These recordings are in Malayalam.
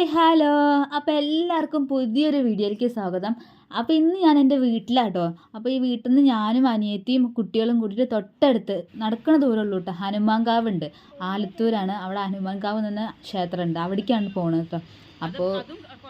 Hi hello. അപ്പോൾ എല്ലാവർക്കും പുതിയൊരു വീഡിയോയിലേക്ക് സ്വാഗതം. അപ്പോൾ ഇന്ന് ഞാൻ എൻ്റെ വീട്ടിലാട്ടോ. അപ്പോൾ ഈ വീട്ടിൽ നിന്ന് ഞാനും അനിയത്തിയും കുട്ടികളും കൂടിയിട്ട് തൊട്ടടുത്ത് നടക്കുന്ന ദൂരമുള്ളൂ കേട്ടോ. ഹനുമാൻകാവുണ്ട്, ആലത്തൂരാണ്. അവിടെ ഹനുമാൻകാവ് എന്ന ക്ഷേത്രമുണ്ട്, അവിടേക്കാണ് പോകുന്നത് കേട്ടോ. അപ്പോൾ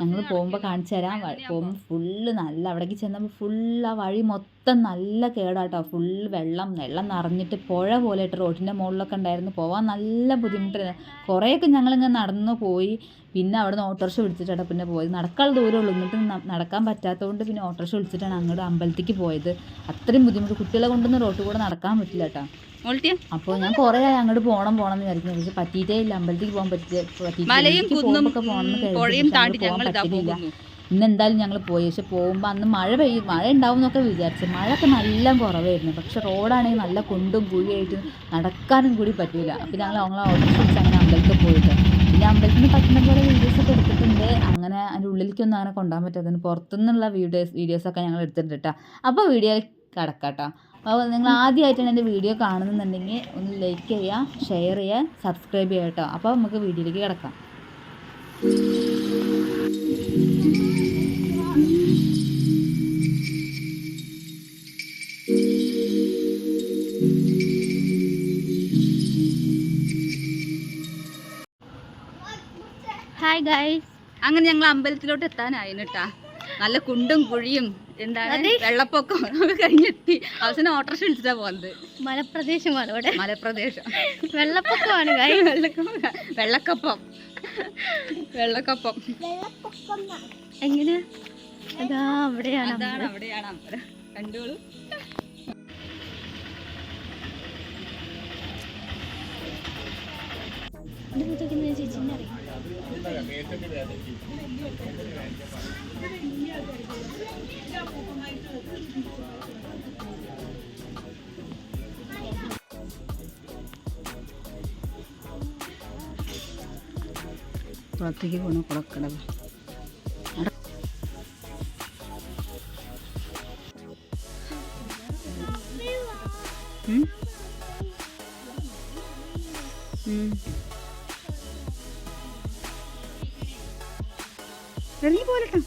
ഞങ്ങൾ പോകുമ്പോൾ കാണിച്ചു തരാം. പോകുമ്പോൾ ഫുള്ള് നല്ല, അവിടേക്ക് ചെന്നപ്പോൾ ഫുള്ള് ആ വഴി മൊത്തം നല്ല കേടാട്ടോ. ഫുള്ള് വെള്ളം നിറഞ്ഞിട്ട് പുഴ പോലെ ഇട്ട് റോഡിൻ്റെ മുകളിലൊക്കെ ഉണ്ടായിരുന്നു. പോകാൻ നല്ല ബുദ്ധിമുട്ടായിരുന്നു. കുറേയൊക്കെ ഞങ്ങളിങ്ങനെ നടന്നു പോയി. പിന്നെ അവിടെ നിന്ന് ഓട്ടോറിക്ഷ വിളിച്ചിട്ടാണ് പിന്നെ പോയത്. നടക്കാനുള്ള ദൂരമുള്ളൂ, എന്നിട്ട് നടക്കാൻ പറ്റാത്തതുകൊണ്ട് പിന്നെ ഓട്ടോറിക്ഷ വിളിച്ചിട്ടാണ് അങ്ങോട്ട് അമ്പലത്തേക്ക് പോയത്. അത്രയും ബുദ്ധിമുട്ട്, കുട്ടികളെ കൊണ്ടൊന്നും റോട്ടിൽ കൂടെ നടക്കാൻ പറ്റില്ല കേട്ടോ. അപ്പോൾ ഞാൻ കുറേ അങ്ങോട്ട് പോകണം എന്ന് വിചാരിക്കുന്നത്, പക്ഷെ പറ്റിയിട്ടേ ഇല്ല. അമ്പലത്തേക്ക് പോകാൻ പോകുമ്പോൾ പോകാൻ പറ്റില്ല. ഇന്ന് എന്തായാലും ഞങ്ങൾ പോയി. പക്ഷെ പോകുമ്പോൾ അന്ന് മഴ ഉണ്ടാവും എന്നൊക്കെ വിചാരിച്ചു. മഴയൊക്കെ നല്ല കുറവായിരുന്നു. പക്ഷെ റോഡാണെങ്കിൽ നല്ല കുണ്ടും കുഴിയായിട്ട് നടക്കാനും കൂടി പറ്റില്ല. അപ്പോൾ ഞങ്ങൾ ഓട്ടോറിക്ഷ വിളിച്ച് അങ്ങനെ അമ്പലത്തിൽ പോയിട്ട്, പിന്നെ അമ്പലത്തിൽ നിന്ന് പറ്റുന്ന പോലെ വീഡിയോസൊക്കെ എടുത്തിട്ടുണ്ട്. അങ്ങനെ അതിൻ്റെ ഉള്ളിലേക്കൊന്നും അങ്ങനെ കൊണ്ടുപോകാൻ പറ്റാത്തതിന് പുറത്തുനിന്നുള്ള വീഡിയോസൊക്കെ ഞങ്ങൾ എടുത്തിട്ടുണ്ട് കേട്ടോ. അപ്പോൾ വീഡിയോ കിടക്കാം കേട്ടോ. അപ്പോൾ നിങ്ങൾ ആദ്യമായിട്ടാണ് എൻ്റെ വീഡിയോ കാണുന്നുണ്ടെങ്കിൽ ഒന്ന് ലൈക്ക് ചെയ്യുക, ഷെയർ ചെയ്യുക, സബ്സ്ക്രൈബ് ചെയ്യുക കേട്ടോ. അപ്പോൾ നമുക്ക് വീഡിയോയിലേക്ക് കിടക്കാം. ഹായ് ഗൈസ്, അങ്ങനെ ഞങ്ങൾ അമ്പലത്തിലോട്ട് എത്താനായിരുന്നു കേട്ടാ. നല്ല കുണ്ടും കുഴിയും എന്താണ് വെള്ളപ്പൊക്കം ഒക്കെ കഴിഞ്ഞെത്തി. അവസാനം ഓട്ടോറിക്ഷ വിളിച്ചിട്ടാ പോകുന്നത്. മലപ്രദേശമാണ് ഇവിടെ, മലപ്രദേശം. വെള്ളപ്പൊക്കമാണ് വെള്ളക്കപ്പം എങ്ങനെ? അതാ അവിടെയാണ്, അവിടെയാണ് അമ്പലം. കണ്ടോളൂ. ചേച്ചിനെ അറിയാം. പുറത്തേക്ക് പോണ കുളക്കടവ്. ഇറങ്ങി പോരട്ടോ.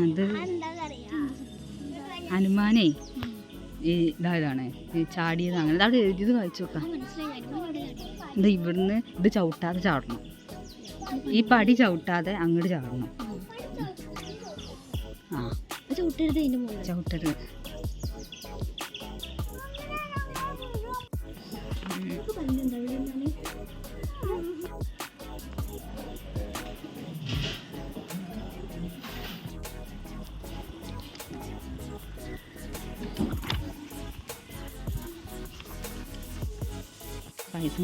അത് ഹനുമാനേ ഇതാണ് ഈ ചാടിയത്. അങ്ങനെ അവിടെ എഴുതിയത് വായിച്ചു നോക്കാം. ഇത് ഇവിടുന്ന് ഇത് ചവിട്ടാതെ ചാടണം, ഈ പടി ചവിട്ടാതെ അങ്ങോട്ട് ചാടണം. ആ ചവിട്ടരുത്. പൈസ